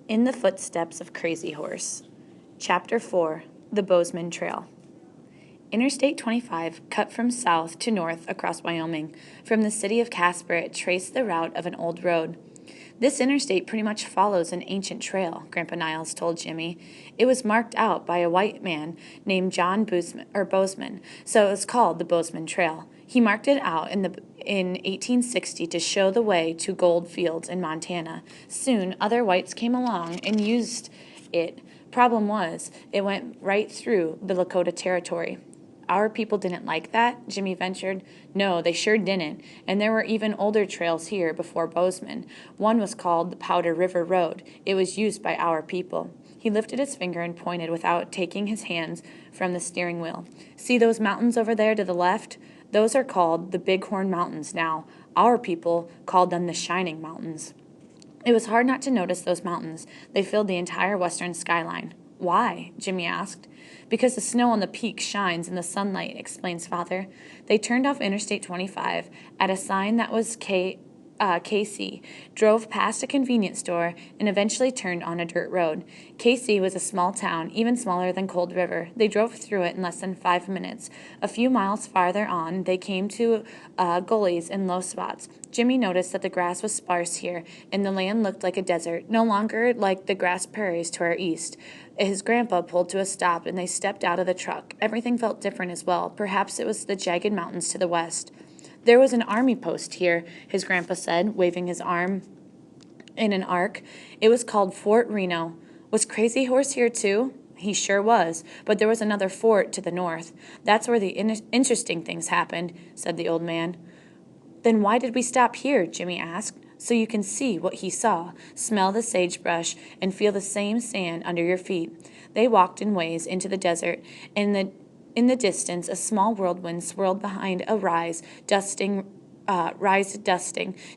In the Footsteps of Crazy Horse. Chapter 4, The Bozeman Trail. Interstate 25 cut from south to north across Wyoming. From the city of Casper, it traced the route of an old road. This interstate pretty much follows an ancient trail, Grandpa Niles told Jimmy. It was marked out by a white man named John Bozeman, so it was called the Bozeman Trail. He marked it out in 1860 to show the way to gold fields in Montana. Soon, other whites came along and used it. Problem was, it went right through the Lakota territory. Our people didn't like that, Jimmy ventured. No, they sure didn't, and there were even older trails here before Bozeman. One was called the Powder River Road. It was used by our people. He lifted his finger and pointed without taking his hands from the steering wheel. See those mountains over there to the left? Those are called the Bighorn Mountains now. Our people called them the Shining Mountains. It was hard not to notice those mountains. They filled the entire western skyline. Why? Jimmy asked. Because the snow on the peak shines in the sunlight, explains Father. They turned off Interstate 25 at a sign that was KC, drove past a convenience store, and eventually turned on a dirt road. KC was a small town, even smaller than Cold River. They drove through it in less than 5 minutes. A few miles farther on, they came to gullies and low spots. Jimmy noticed that the grass was sparse here, and the land looked like a desert, no longer like the grass prairies to our east. His grandpa pulled to a stop, and they stepped out of the truck. Everything felt different as well. Perhaps it was the jagged mountains to the west. There was an army post here, his grandpa said, waving his arm in an arc. It was called Fort Reno. Was Crazy Horse here too? He sure was, but there was another fort to the north. That's where the interesting things happened, said the old man. Then why did we stop here? Jimmy asked. So you can see what he saw, smell the sagebrush, and feel the same sand under your feet. They walked in ways into the desert, and in the distance a small whirlwind swirled behind a rise dusting.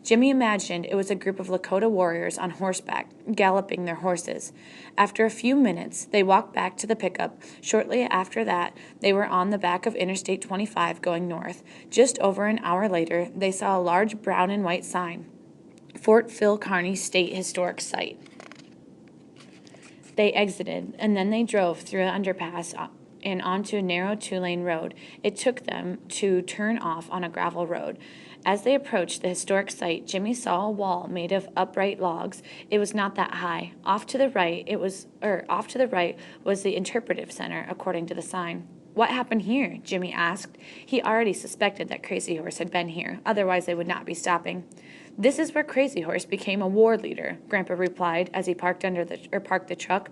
Jimmy imagined it was a group of Lakota warriors on horseback, galloping their horses. After a few minutes, they walked back to the pickup. Shortly after that, they were on the back of Interstate 25 going north. Just over an hour later, they saw a large brown and white sign. Fort Phil Kearny State Historic Site. They exited, and then they drove through an underpass and onto a narrow two-lane road. It took them to turn off on a gravel road. As they approached the historic site, Jimmy saw a wall made of upright logs. It was not that high. Off to the right was the interpretive center, according to the sign. What happened here? Jimmy asked. He already suspected that Crazy Horse had been here, otherwise they would not be stopping. This is where Crazy Horse became a war leader, Grandpa replied as he parked the truck.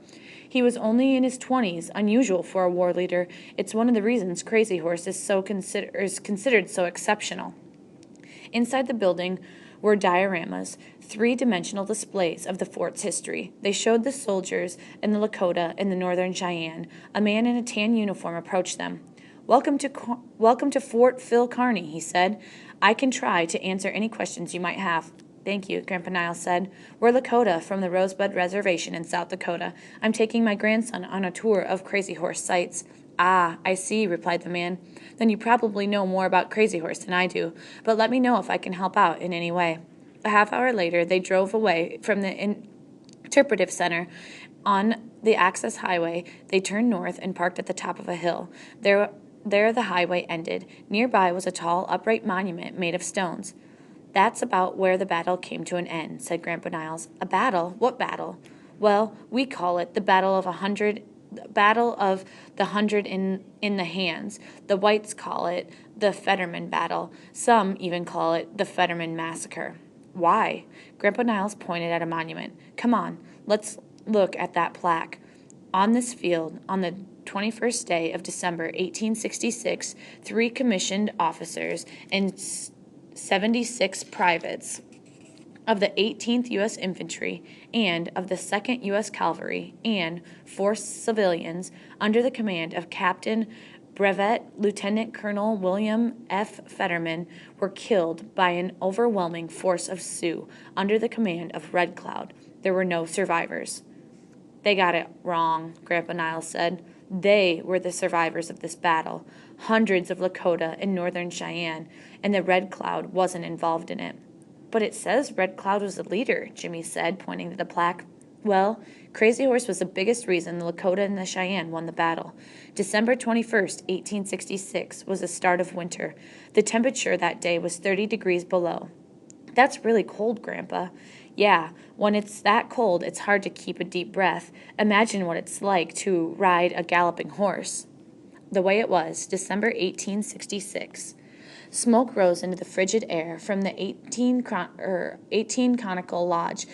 He was only in his 20s, unusual for a war leader. It's one of the reasons Crazy Horse is considered so exceptional. Inside the building were dioramas, three-dimensional displays of the fort's history. They showed the soldiers and the Lakota and the Northern Cheyenne. A man in a tan uniform approached them. Welcome to Fort Phil Kearny, he said. I can try to answer any questions you might have. Thank you, Grandpa Niles said. We're Lakota from the Rosebud Reservation in South Dakota. I'm taking my grandson on a tour of Crazy Horse sites. Ah, I see, replied the man. Then you probably know more about Crazy Horse than I do, but let me know if I can help out in any way. A half hour later, they drove away from the interpretive center. On the access highway, they turned north and parked at the top of a hill. There the highway ended. Nearby was a tall, upright monument made of stones. That's about where the battle came to an end, said Grandpa Niles. A battle? What battle? Well, we call it the Battle of the Hundred in the Hands. The whites call it the Fetterman Battle. Some even call it the Fetterman Massacre. Why? Grandpa Niles pointed at a monument. Come on, let's look at that plaque. On this field, on the 21st day of December 1866, 3 commissioned officers and 76 privates of the 18th U.S. Infantry and of the 2nd U.S. Cavalry and 4 civilians under the command of Captain Brevet Lieutenant Colonel William F. Fetterman were killed by an overwhelming force of Sioux under the command of Red Cloud. There were no survivors. They got it wrong, Grandpa Niles said. They were the survivors of this battle, hundreds of Lakota and Northern Cheyenne, and the Red Cloud wasn't involved in it. But it says Red Cloud was the leader, Jimmy said, pointing to the plaque. Well, Crazy Horse was the biggest reason the Lakota and the Cheyenne won the battle. December 21st, 1866, was the start of winter. The temperature that day was 30 degrees below. That's really cold, Grandpa. Yeah, when it's that cold, it's hard to keep a deep breath. Imagine what it's like to ride a galloping horse. The way it was, December 1866. Smoke rose into the frigid air from the 18 conical lodge,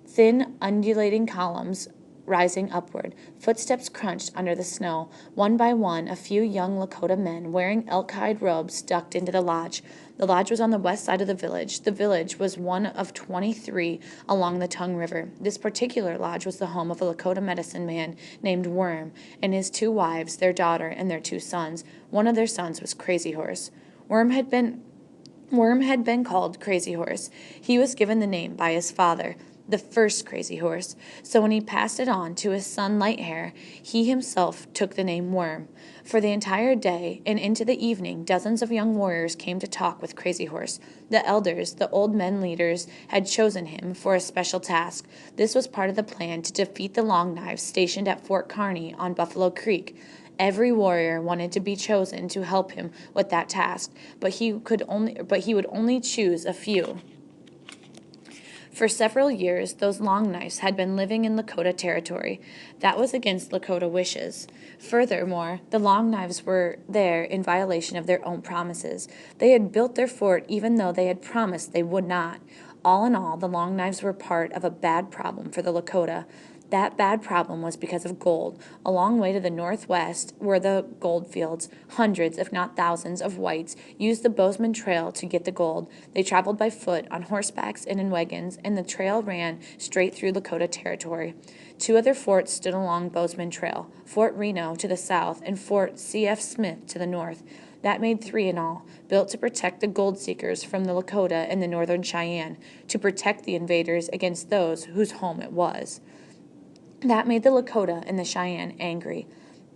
thin, undulating columns rising upward. Footsteps crunched under the snow. One by one, a few young Lakota men wearing elk-hide robes ducked into the lodge. The lodge was on the west side of the village. The village was one of 23 along the Tongue River. This particular lodge was the home of a Lakota medicine man named Worm and his 2 wives, their daughter, and their 2 sons. One of their sons was Crazy Horse. Worm had been called Crazy Horse. He was given the name by his father, the first Crazy Horse, so when he passed it on to his son Lighthair, he himself took the name Worm. For the entire day and into the evening, dozens of young warriors came to talk with Crazy Horse. The elders, the old men leaders, had chosen him for a special task. This was part of the plan to defeat the Long Knives stationed at Fort Kearny on Buffalo Creek. Every warrior wanted to be chosen to help him with that task, but he would only choose a few. For several years, those Long Knives had been living in Lakota territory. That was against Lakota wishes. Furthermore, the Long Knives were there in violation of their own promises. They had built their fort even though they had promised they would not. All in all, the Long Knives were part of a bad problem for the Lakota. That bad problem was because of gold. A long way to the northwest were the gold fields. Hundreds, if not thousands, of whites used the Bozeman Trail to get the gold. They traveled by foot, on horsebacks, and in wagons, and the trail ran straight through Lakota territory. 2 other forts stood along Bozeman Trail, Fort Reno to the south and Fort C.F. Smith to the north. That made 3 in all, built to protect the gold seekers from the Lakota and the northern Cheyenne, to protect the invaders against those whose home it was. That made the Lakota and the Cheyenne angry.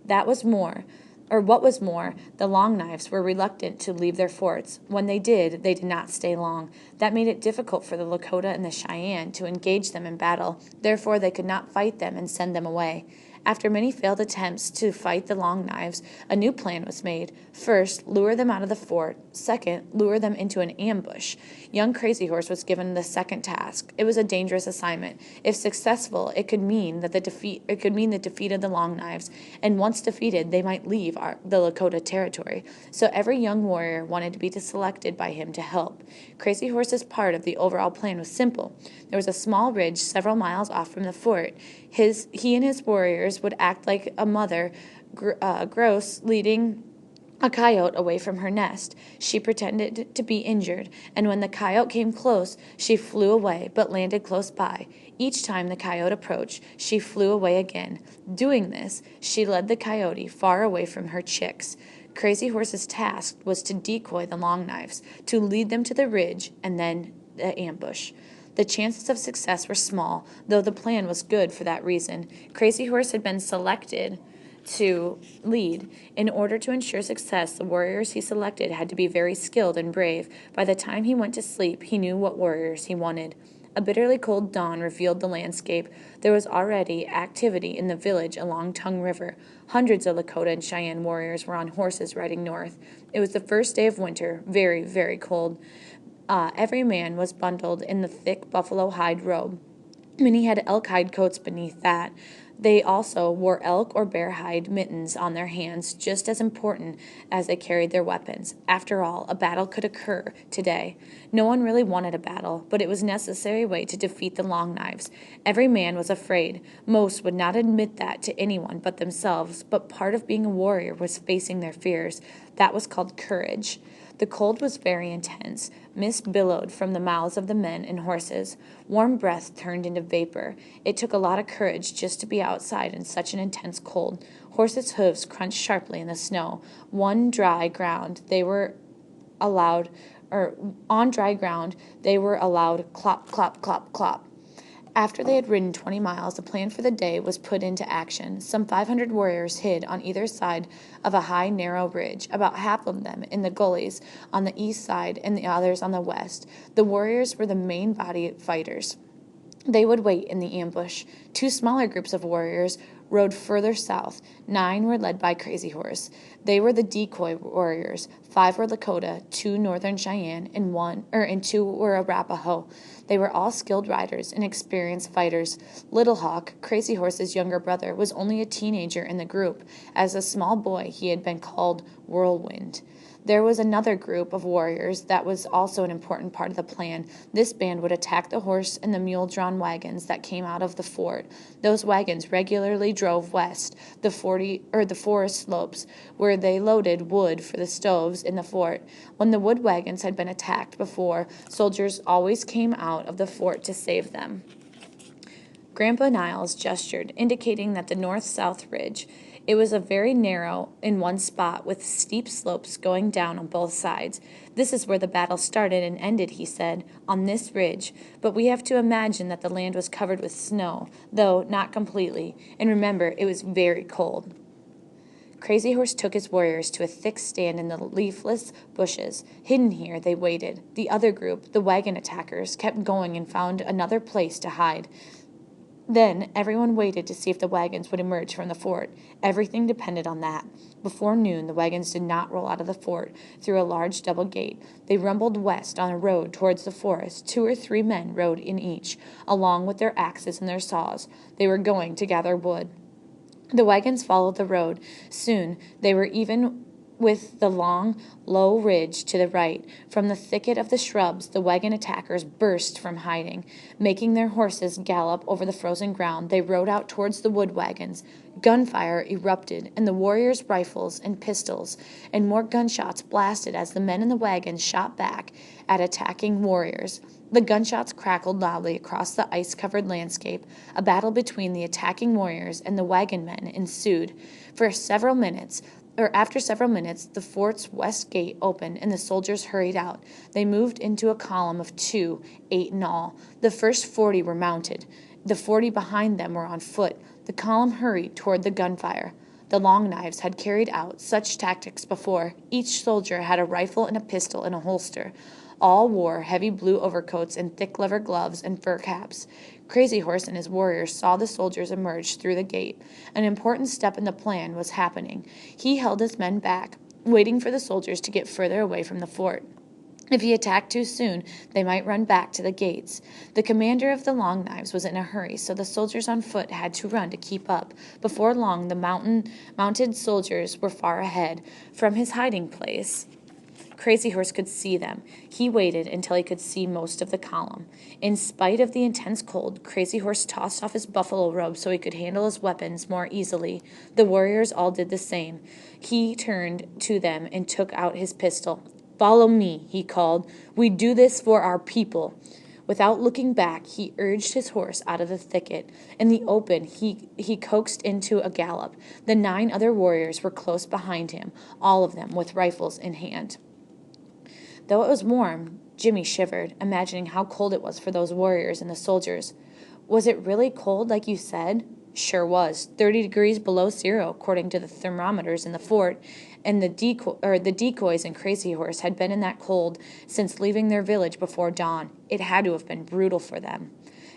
What was more, the Long Knives were reluctant to leave their forts. When they did not stay long. That made it difficult for the Lakota and the Cheyenne to engage them in battle. Therefore, they could not fight them and send them away. After many failed attempts to fight the Long Knives, a new plan was made. First, lure them out of the fort. Second, lure them into an ambush. Young Crazy Horse was given the second task. It was a dangerous assignment. If successful, it could mean the defeat of the Long Knives, and once defeated, they might leave the Lakota territory. So every young warrior wanted to be selected by him to help. Crazy Horse's part of the overall plan was simple. There was a small ridge several miles off from the fort. He and his warriors would act like a mother grouse leading a coyote away from her nest. She pretended to be injured, and when the coyote came close, she flew away, but landed close by. Each time the coyote approached, she flew away again. Doing this, she led the coyote far away from her chicks. Crazy Horse's task was to decoy the Long Knives, to lead them to the ridge, and then the ambush. The chances of success were small, though the plan was good for that reason. Crazy Horse had been selected to lead. In order to ensure success, the warriors he selected had to be very skilled and brave. By the time he went to sleep, he knew what warriors he wanted. A bitterly cold dawn revealed the landscape. There was already activity in the village along Tongue River. Hundreds of Lakota and Cheyenne warriors were on horses riding north. It was the first day of winter, very, very cold. Every man was bundled in the thick buffalo hide robe. Many had elk hide coats beneath that. They also wore elk or bear hide mittens on their hands, just as important as they carried their weapons. After all, a battle could occur today. No one really wanted a battle, but it was a necessary way to defeat the Long Knives. Every man was afraid. Most would not admit that to anyone but themselves, but part of being a warrior was facing their fears. That was called courage. The cold was very intense. Mist billowed from the mouths of the men and horses. Warm breath turned into vapor. It took a lot of courage just to be outside in such an intense cold. Horses' hooves crunched sharply in the snow. On dry ground, they were allowed clop, clop, clop, clop. After they had ridden 20 miles, the plan for the day was put into action. Some 500 warriors hid on either side of a high, narrow ridge, about half of them in the gullies on the east side and the others on the west. The warriors were the main body fighters. They would wait in the ambush. 2 smaller groups of warriors rode further south. 9 were led by Crazy Horse. They were the decoy warriors. 5 were Lakota, 2 Northern Cheyenne, and 2 were Arapaho. They were all skilled riders and experienced fighters. Little Hawk, Crazy Horse's younger brother, was only a teenager in the group. As a small boy, he had been called Whirlwind. There was another group of warriors that was also an important part of the plan. This band would attack the horse and the mule-drawn wagons that came out of the fort. Those wagons regularly drove west, the forest slopes, where they loaded wood for the stoves in the fort. When the wood wagons had been attacked before, soldiers always came out of the fort to save them. Grandpa Niles gestured, indicating that the north-south ridge. It was a very narrow in one spot with steep slopes going down on both sides. This is where the battle started and ended, he said, on this ridge. But we have to imagine that the land was covered with snow, though not completely. And remember, it was very cold. Crazy Horse took his warriors to a thick stand in the leafless bushes. Hidden here, they waited. The other group, the wagon attackers, kept going and found another place to hide. Then everyone waited to see if the wagons would emerge from the fort. Everything depended on that. Before noon, the wagons did not roll out of the fort through a large double gate. They rumbled west on a road towards the forest. 2 or 3 men rode in each, along with their axes and their saws. They were going to gather wood. The wagons followed the road. Soon they were even with the long, low ridge to the right. From the thicket of the shrubs, the wagon attackers burst from hiding. Making their horses gallop over the frozen ground, they rode out towards the wood wagons. Gunfire erupted, and the warriors' rifles and pistols, and more gunshots blasted as the men in the wagons shot back at attacking warriors. The gunshots crackled loudly across the ice-covered landscape. A battle between the attacking warriors and the wagon men ensued. After several minutes, the fort's west gate opened and the soldiers hurried out. They moved into a column of 2, 8 in all. The first 40 were mounted. The 40 behind them were on foot. The column hurried toward the gunfire. The Long Knives had carried out such tactics before. Each soldier had a rifle and a pistol in a holster. All wore heavy blue overcoats and thick leather gloves and fur caps. Crazy Horse and his warriors saw the soldiers emerge through the gate. An important step in the plan was happening. He held his men back, waiting for the soldiers to get further away from the fort. If he attacked too soon, they might run back to the gates. The commander of the Long Knives was in a hurry, so the soldiers on foot had to run to keep up. Before long, the mounted soldiers were far ahead. From his hiding place, Crazy Horse could see them. He waited until he could see most of the column. In spite of the intense cold, Crazy Horse tossed off his buffalo robe so he could handle his weapons more easily. The warriors all did the same. He turned to them and took out his pistol. "Follow me," he called. "We do this for our people." Without looking back, he urged his horse out of the thicket. In the open, he coaxed into a gallop. The 9 other warriors were close behind him, all of them with rifles in hand. Though it was warm, Jimmy shivered, imagining how cold it was for those warriors and the soldiers. "Was it really cold, like you said?" "Sure was. 30 degrees below zero, according to the thermometers in the fort, and the decoys and Crazy Horse had been in that cold since leaving their village before dawn. It had to have been brutal for them."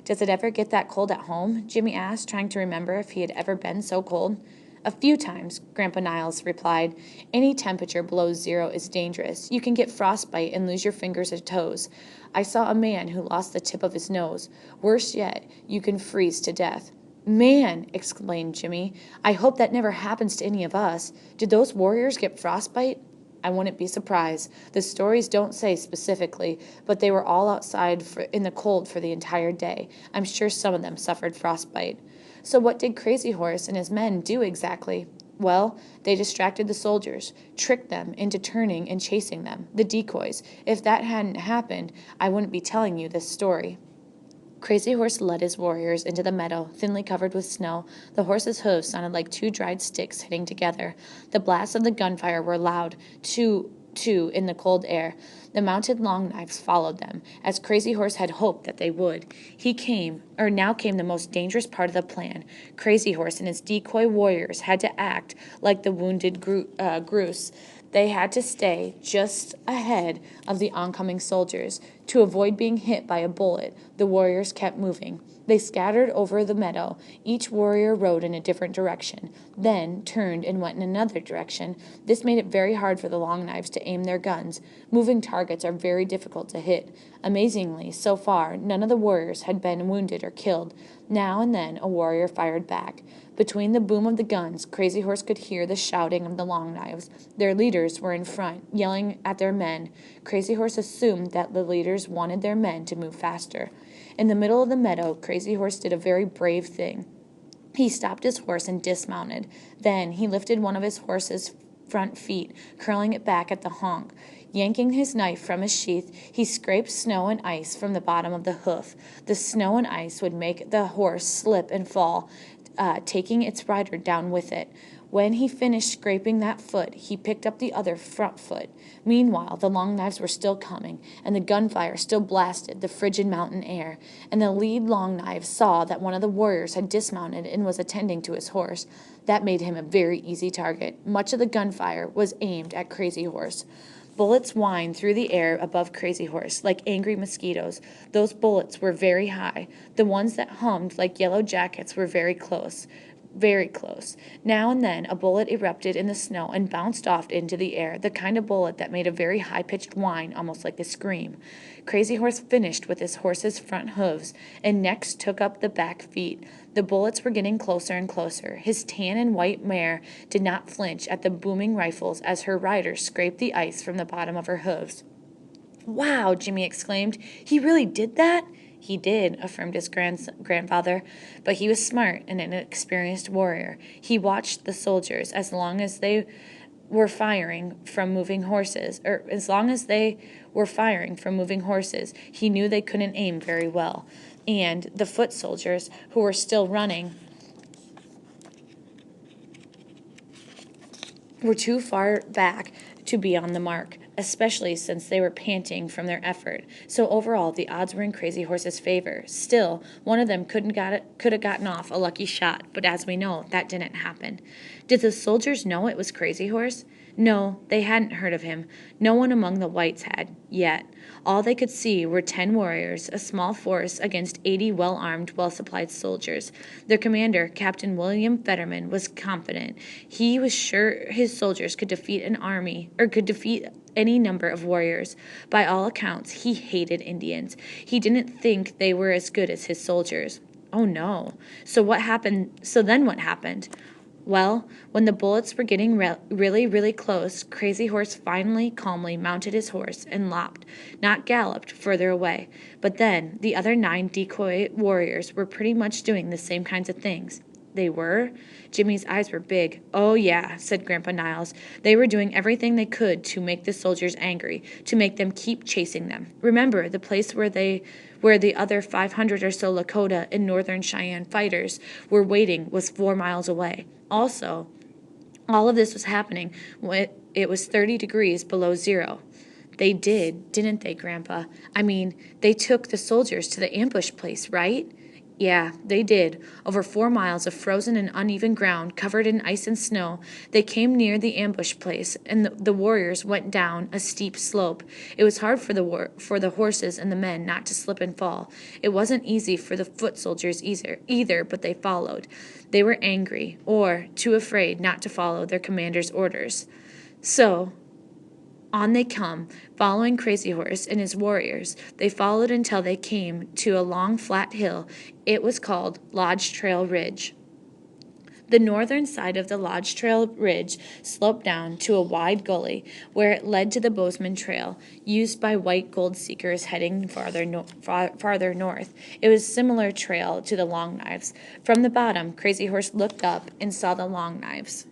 "Does it ever get that cold at home?" Jimmy asked, trying to remember if he had ever been so cold. "A few times," Grandpa Niles replied. "Any temperature below zero is dangerous. You can get frostbite and lose your fingers or toes. I saw a man who lost the tip of his nose. Worse yet, you can freeze to death." "Man!" exclaimed Jimmy. "I hope that never happens to any of us. Did those warriors get frostbite?" "I wouldn't be surprised. The stories don't say specifically, but they were all outside in the cold for the entire day. I'm sure some of them suffered frostbite." "So what did Crazy Horse and his men do exactly?" "Well, they distracted the soldiers, tricked them into turning and chasing them, the decoys. If that hadn't happened, I wouldn't be telling you this story." Crazy Horse led his warriors into the meadow, thinly covered with snow. The horses' hooves sounded like 2 dried sticks hitting together. The blasts of the gunfire were loud, too, in the cold air. The mounted Long Knives followed them, as Crazy Horse had hoped that they would. Now came the most dangerous part of the plan. Crazy Horse and his decoy warriors had to act like the wounded goose. They had to stay just ahead of the oncoming soldiers. To avoid being hit by a bullet, the warriors kept moving. They scattered over the meadow. Each warrior rode in a different direction, then turned and went in another direction. This made it very hard for the Long Knives to aim their guns. Moving targets are very difficult to hit. Amazingly, so far, none of the warriors had been wounded or killed. Now and then, a warrior fired back. Between the boom of the guns, Crazy Horse could hear the shouting of the Long Knives. Their leaders were in front, yelling at their men. Crazy Horse assumed that the leaders wanted their men to move faster. In the middle of the meadow, Crazy Horse did a very brave thing. He stopped his horse and dismounted. Then he lifted one of his horse's front feet, curling it back at the honk. Yanking his knife from his sheath, he scraped snow and ice from the bottom of the hoof. The snow and ice would make the horse slip and fall, taking its rider down with it. When he finished scraping that foot, he picked up the other front foot. Meanwhile, the Long Knives were still coming, and the gunfire still blasted the frigid mountain air. And the lead Long Knives saw that one of the warriors had dismounted and was attending to his horse. That made him a very easy target. Much of the gunfire was aimed at Crazy Horse. Bullets whined through the air above Crazy Horse like angry mosquitoes. Those bullets were very high. The ones that hummed like yellow jackets were very close. Very close. Now and then a bullet erupted in the snow and bounced off into the air, the kind of bullet that made a very high-pitched whine, almost like a scream. Crazy Horse finished with his horse's front hooves, and next took up the back feet. The bullets were getting closer and closer. His tan and white mare did not flinch at the booming rifles as her rider scraped the ice from the bottom of her hooves. "Wow!" Jimmy exclaimed. "He really did that?" "He did," affirmed his grandfather, "but he was smart and an experienced warrior. He watched the soldiers as long as they were firing from moving horses, he knew they couldn't aim very well. And the foot soldiers, who were still running, were too far back to be on the mark, especially since they were panting from their effort. So overall, the odds were in Crazy Horse's favor. Still, one of them could have gotten off a lucky shot, but as we know, that didn't happen. Did the soldiers know it was Crazy Horse? No, they hadn't heard of him. No one among the whites had, yet. All they could see were 10 warriors, a small force against 80 well-armed, well-supplied soldiers. Their commander, Captain William Fetterman, was confident. He was sure his soldiers could defeat any number of warriors. By all accounts, he hated Indians. He didn't think they were as good as his soldiers. Oh no. So then what happened? Well, when the bullets were getting really, really close, Crazy Horse finally calmly mounted his horse and not galloped, further away. But then the other 9 decoy warriors were pretty much doing the same kinds of things. They were? Jimmy's eyes were big. "Oh, yeah," said Grandpa Niles. "They were doing everything they could to make the soldiers angry, to make them keep chasing them. Remember, the place where the other 500 or so Lakota and Northern Cheyenne fighters were waiting was 4 miles away. Also, all of this was happening when it was 30 degrees below zero." "They didn't they, Grandpa? I mean, they took the soldiers to the ambush place, right?" "Yeah, they did. Over 4 miles of frozen and uneven ground, covered in ice and snow. They came near the ambush place, and the warriors went down a steep slope. It was hard for the horses and the men not to slip and fall. It wasn't easy for the foot soldiers either, but they followed. They were angry, or too afraid not to follow their commander's orders. So on they come, following Crazy Horse and his warriors. They followed until they came to a long flat hill. It was called Lodge Trail Ridge. The northern side of the Lodge Trail Ridge sloped down to a wide gully where it led to the Bozeman Trail, used by white gold seekers heading farther north. It was a similar trail to the Long Knives. From the bottom, Crazy Horse looked up and saw the Long Knives.